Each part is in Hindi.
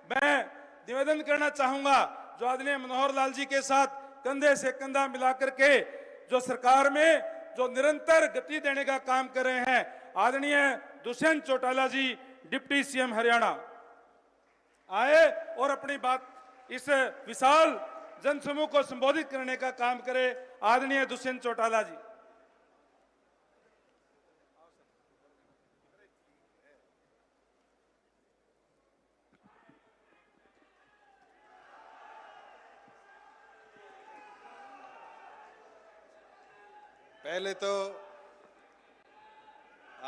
मैं निवेदन करना चाहूंगा, जो आदरणीय मनोहर लाल जी के साथ कंधे से कंधा मिलाकर के जो सरकार में जो निरंतर गति देने का काम कर रहे हैं, आदरणीय दुष्यंत चौटाला जी डिप्टी सीएम हरियाणा आए और अपनी बात इस विशाल जनसमूह को संबोधित करने का काम करे। आदरणीय दुष्यंत चौटाला जी। पहले तो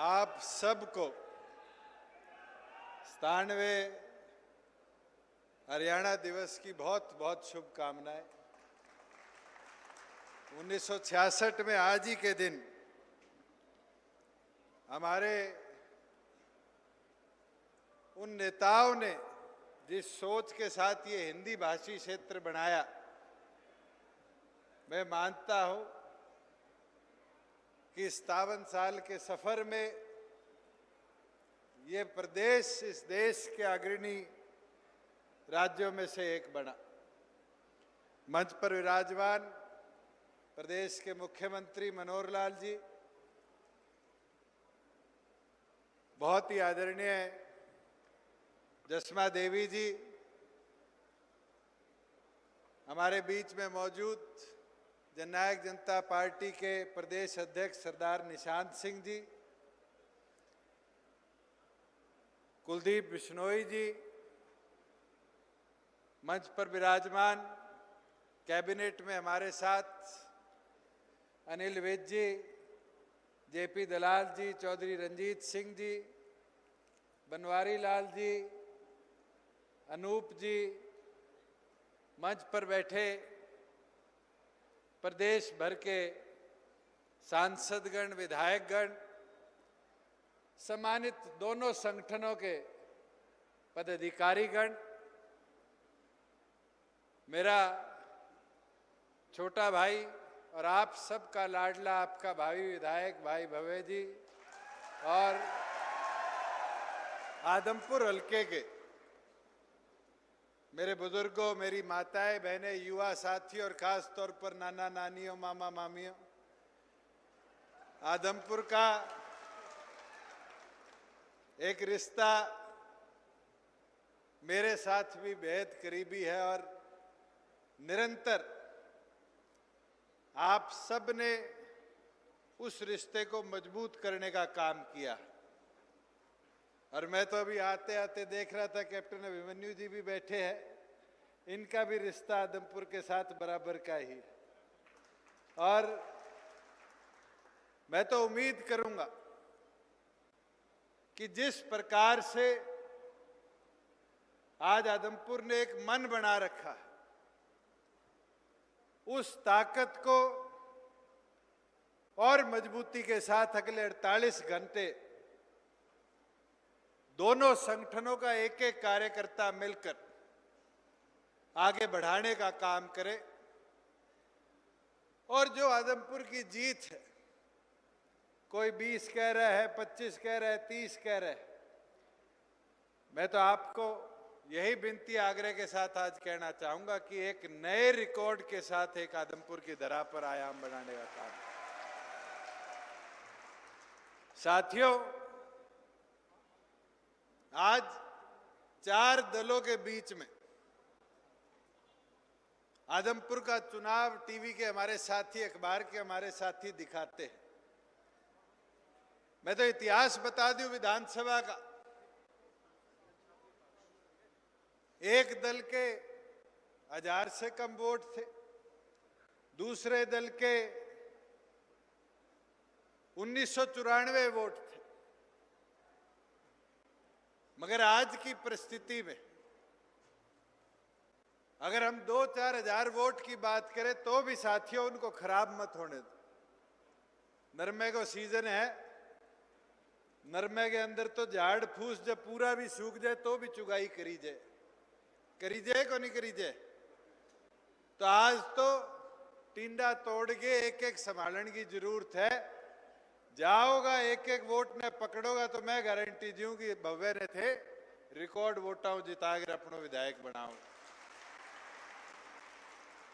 आप सबको 97वें हरियाणा दिवस की बहुत बहुत शुभकामनाएं। 1966 में आज ही के दिन हमारे उन नेताओं ने जिस सोच के साथ ये हिंदी भाषी क्षेत्र बनाया, मैं मानता हूं कि 57 साल के सफर में ये प्रदेश इस देश के अग्रणी राज्यों में से एक बना। मंच पर विराजमान प्रदेश के मुख्यमंत्री मनोहर लाल जी, बहुत ही आदरणीय जसमा देवी जी, हमारे बीच में मौजूद जननायक जनता पार्टी के प्रदेश अध्यक्ष सरदार निशांत सिंह जी, कुलदीप बिश्नोई जी, मंच पर विराजमान कैबिनेट में हमारे साथ अनिल विज जी, जेपी दलाल जी, चौधरी रंजीत सिंह जी, बनवारी लाल जी, अनूप जी, मंच पर बैठे प्रदेश भर के सांसदगण, विधायकगण, सम्मानित दोनों संगठनों के पदाधिकारीगण, मेरा छोटा भाई और आप सबका लाडला आपका भावी विधायक भाई भव्य जी, और आदमपुर हल्के के मेरे बुजुर्गों, मेरी माताएं, बहनें, युवा साथी और खास तौर पर नाना नानियों, मामा मामियों, आदमपुर का एक रिश्ता मेरे साथ भी बेहद करीबी है और निरंतर आप सब ने उस रिश्ते को मजबूत करने का काम किया। और मैं तो अभी आते आते देख रहा था कैप्टन अभिमन्यु जी भी बैठे हैं, इनका भी रिश्ता आदमपुर के साथ बराबर का ही है। और मैं तो उम्मीद करूंगा कि जिस प्रकार से आज आदमपुर ने एक मन बना रखा है, उस ताकत को और मजबूती के साथ अगले 48 घंटे दोनों संगठनों का एक एक कार्यकर्ता मिलकर आगे बढ़ाने का काम करे। और जो आदमपुर की जीत है, कोई 20 कह रहा है, 25 कह रहा है, 30 कह रहा है, मैं तो आपको यही विनती आग्रह के साथ आज कहना चाहूंगा कि एक नए रिकॉर्ड के साथ एक आदमपुर की धरा पर आयाम बनाने का काम। साथियों, आज 4 दलों के बीच में आदमपुर का चुनाव टीवी के हमारे साथी, अखबार के हमारे साथी दिखाते हैं। मैं तो इतिहास बता दूं विधानसभा का, एक दल के 1000 से कम वोट थे, दूसरे दल के 1994 वोट थे। मगर आज की परिस्थिति में अगर हम 2-4 हजार वोट की बात करें तो भी साथियों उनको खराब मत होने दो। नरमे को सीजन है, नरमे के अंदर तो झाड़ फूस जब पूरा भी सूख जाए तो भी चुगाई करी जाए को नहीं करी जाए। तो आज तो टिंडा तोड़ के एक एक संभालने की जरूरत है। जाओगा एक एक वोट ने पकड़ोगा तो मैं गारंटी दूं कि भव्य ने थे रिकॉर्ड वोटां जिताकर अपनो विधायक बनाऊं।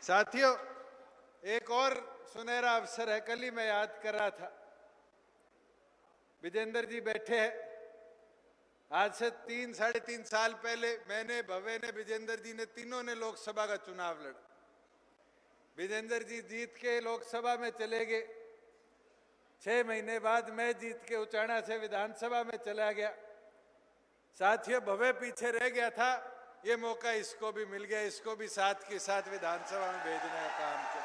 साथियों, एक और सुनहरा अवसर है। कल ही मैं याद कर रहा था, विजेंद्र जी बैठे हैं। आज से 3-3.5 साल पहले मैंने, भव्य ने, विजेंद्र जी ने, तीनों ने लोकसभा का चुनाव लड़ा। विजेंद्र जी जीत के लोकसभा में चले गए। 6 महीने बाद मैं जीत के उचाना से विधानसभा में चला गया। साथियों, भव्य पीछे रह गया था, ये मौका इसको भी मिल गया। इसको भी साथ के साथ विधानसभा में भेजने का काम किया।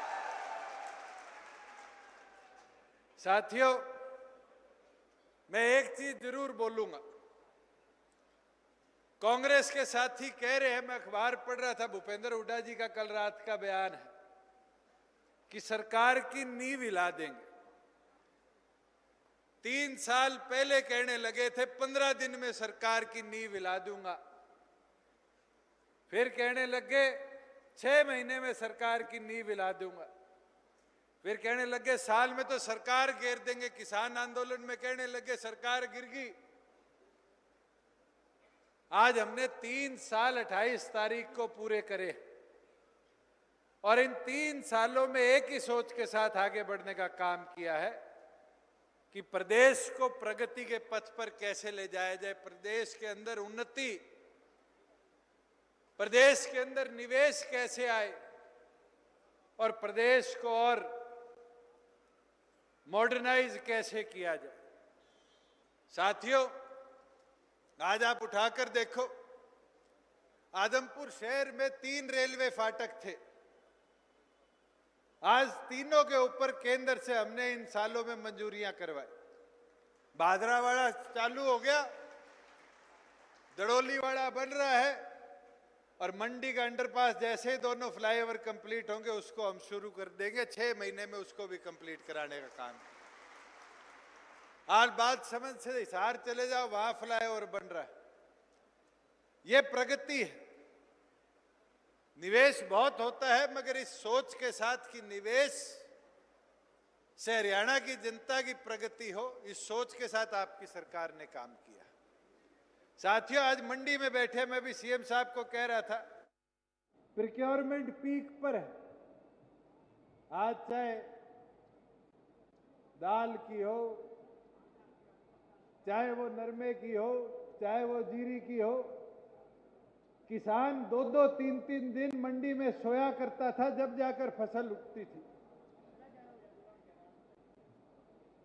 साथियों, मैं एक चीज जरूर बोलूंगा। कांग्रेस के साथी कह रहे हैं, मैं अखबार पढ़ रहा था, भूपेंद्र हुड्डा जी का कल रात का बयान है कि सरकार की नींव हिला देंगे। 3 साल पहले कहने लगे थे 15 दिन में सरकार की नींव हिला दूंगा। फिर कहने लगे 6 महीने में सरकार की नींव हिला दूंगा। फिर कहने लगे साल में तो सरकार घेर देंगे। किसान आंदोलन में कहने लगे सरकार गिर गई। आज हमने 3 साल 28 तारीख को पूरे करे और इन 3 सालों में एक ही सोच के साथ आगे बढ़ने का काम किया है कि प्रदेश को प्रगति के पथ पर कैसे ले जाया जाए, प्रदेश के अंदर उन्नति, प्रदेश के अंदर निवेश कैसे आए और प्रदेश को और मॉडर्नाइज कैसे किया जाए। साथियों, आज आप उठाकर देखो, आदमपुर शहर में 3 रेलवे फाटक थे। आज तीनों के ऊपर केंद्र से हमने इन सालों में मंजूरियां करवाई। भादरावाड़ा चालू हो गया, दड़ोलीवाड़ा बन रहा है और मंडी का अंडरपास जैसे ही दोनों फ्लाईओवर कंप्लीट होंगे उसको हम शुरू कर देंगे। 6 महीने में उसको भी कंप्लीट कराने का काम। आज बात समझ से हिसार चले जाओ, वहां फ्लाईओवर बन रहा है। ये प्रगति है। निवेश बहुत होता है, मगर इस सोच के साथ कि निवेश से हरियाणा की जनता की प्रगति हो, इस सोच के साथ आपकी सरकार ने काम किया। साथियों, आज मंडी में बैठे मैं भी सीएम साहब को कह रहा था, प्रोक्योरमेंट पीक पर है। आज चाहे दाल की हो, चाहे वो नरमे की हो, चाहे वो जीरी की हो, किसान 2-2, 3-3 दिन मंडी में सोया करता था, जब जाकर फसल उगती थी।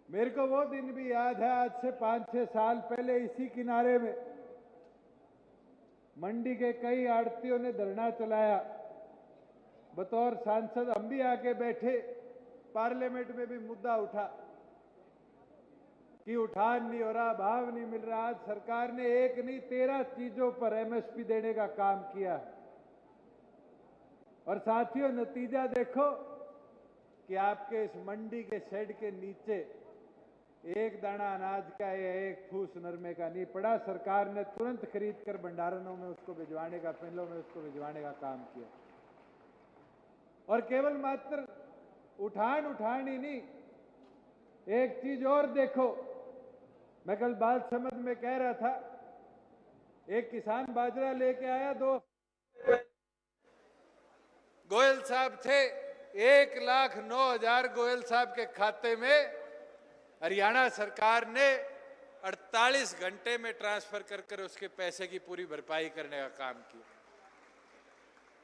मेरे को वो दिन भी याद है, आज से 5-6 साल पहले इसी किनारे में मंडी के कई आड़तियों ने धरना चलाया। बतौर सांसद हम भी आके बैठे, पार्लियामेंट में भी मुद्दा उठा कि उठान नहीं हो रहा, भाव नहीं मिल रहा। आज सरकार ने एक नहीं 13 चीजों पर एमएसपी देने का काम किया। और साथियों, नतीजा देखो कि आपके इस मंडी के शेड के नीचे एक दाना अनाज का या एक फूस नरमे का नहीं पड़ा। सरकार ने तुरंत खरीद कर भंडारणों में उसको भिजवाने का, पेलों में उसको भिजवाने का काम किया। और केवल मात्र उठान ही नहीं, एक चीज और देखो। मैं कल बाल समझ में कह रहा था, एक किसान बाजरा लेके आया, 2 गोयल साहब थे, 1,09,000 गोयल साहब के खाते में हरियाणा सरकार ने 48 घंटे में ट्रांसफर कर उसके पैसे की पूरी भरपाई करने का काम किया।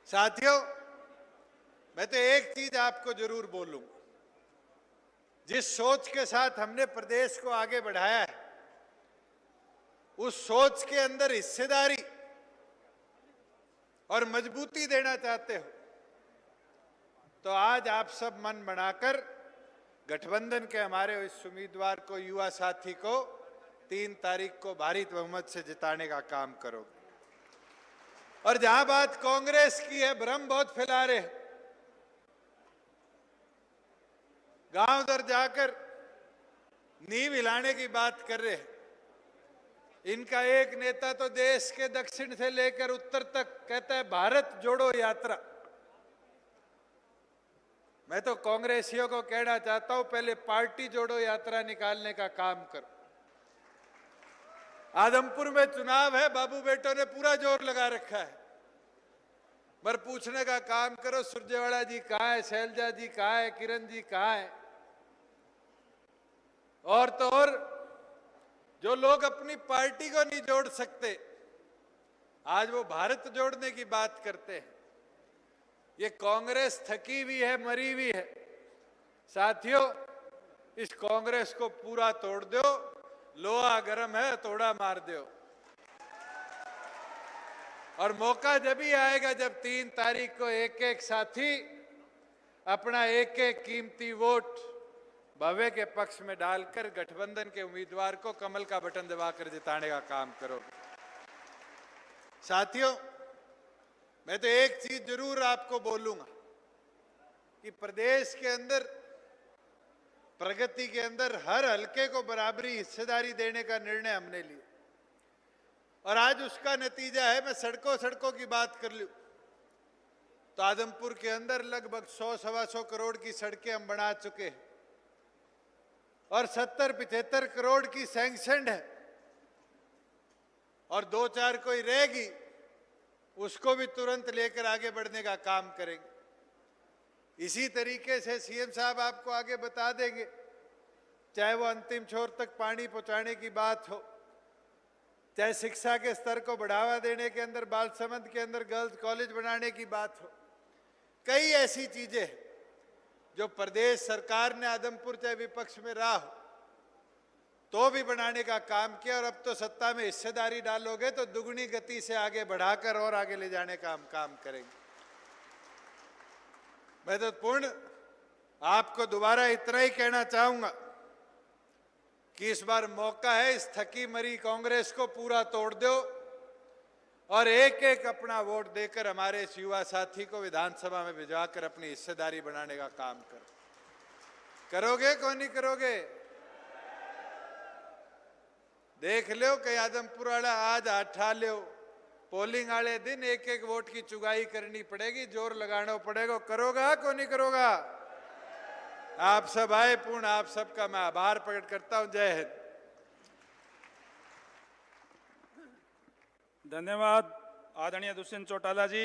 साथियों, मैं तो एक चीज आपको जरूर बोलूं, जिस सोच के साथ हमने प्रदेश को आगे बढ़ाया है, उस सोच के अंदर हिस्सेदारी और मजबूती देना चाहते हो तो आज आप सब मन बनाकर गठबंधन के हमारे इस उम्मीदवार को, युवा साथी को 3 तारीख को भारी बहुमत से जिताने का काम करोगे। और जहां बात कांग्रेस की है, भ्रम बहुत फैला रहे, गांव दर जाकर नींव हिलाने की बात कर रहे हैं। इनका एक नेता तो देश के दक्षिण से लेकर उत्तर तक कहता है भारत जोड़ो यात्रा। मैं तो कांग्रेसियों को कहना चाहता हूं, पहले पार्टी जोड़ो यात्रा निकालने का काम करो। आदमपुर में चुनाव है, बाबू बेटों ने पूरा जोर लगा रखा है। पर पूछने का काम करो, सुरजेवाला जी कहाँ है, शैलजा जी कहाँ है, किरण जी कहाँ है? और तो और जो लोग अपनी पार्टी को नहीं जोड़ सकते, आज वो भारत जोड़ने की बात करते हैं। ये कांग्रेस थकी हुई है, मरी हुई है। साथियों, इस कांग्रेस को पूरा तोड़ दो, लोहा गर्म है, तोड़ा मार दो। और मौका जब ही आएगा जब 3 तारीख को एक एक साथी अपना एक एक कीमती वोट भव्य के पक्ष में डालकर गठबंधन के उम्मीदवार को कमल का बटन दबाकर जिताने का काम करोगे। साथियों, मैं तो एक चीज जरूर आपको बोलूंगा कि प्रदेश के अंदर प्रगति के अंदर हर हलके को बराबरी हिस्सेदारी देने का निर्णय हमने लिया और आज उसका नतीजा है। मैं सड़कों की बात कर लूं तो आदमपुर के अंदर लगभग 100-125 करोड़ की सड़कें हम बना चुके हैं और 70-75 करोड़ की सैंक्शनड है और 2-4 कोई रहेगी उसको भी तुरंत लेकर आगे बढ़ने का काम करेंगे। इसी तरीके से सीएम साहब आपको आगे बता देंगे, चाहे वो अंतिम छोर तक पानी पहुंचाने की बात हो, चाहे शिक्षा के स्तर को बढ़ावा देने के अंदर बालसमंद के अंदर गर्ल्स कॉलेज बनाने की बात हो, कई ऐसी चीजें हैं जो प्रदेश सरकार ने आदमपुर चाहे विपक्ष में रहा हो तो भी बनाने का काम किया और अब तो सत्ता में हिस्सेदारी डालोगे तो दुगनी गति से आगे बढ़ाकर और आगे ले जाने का हम काम करेंगे। मैं तो पूर्ण आपको दोबारा इतना ही कहना चाहूंगा कि इस बार मौका है, इस थकी मरी कांग्रेस को पूरा तोड़ दो और एक एक अपना वोट देकर हमारे इस युवा साथी को विधानसभा में भिजवाकर अपनी हिस्सेदारी बनाने का काम करो। करोगे कौन नहीं करोगे? देख लो कई आदमपुर वाला आज हटा लो, पोलिंग वाले दिन एक एक वोट की चुगाई करनी पड़ेगी, जोर लगाना पड़ेगा। करोगा कौन नहीं करोगा? आप सब आए, पूर्ण आप सबका मैं आभार प्रकट करता हूं। जय हिंद। धन्यवाद आदरणीय दुष्यंत चौटाला जी।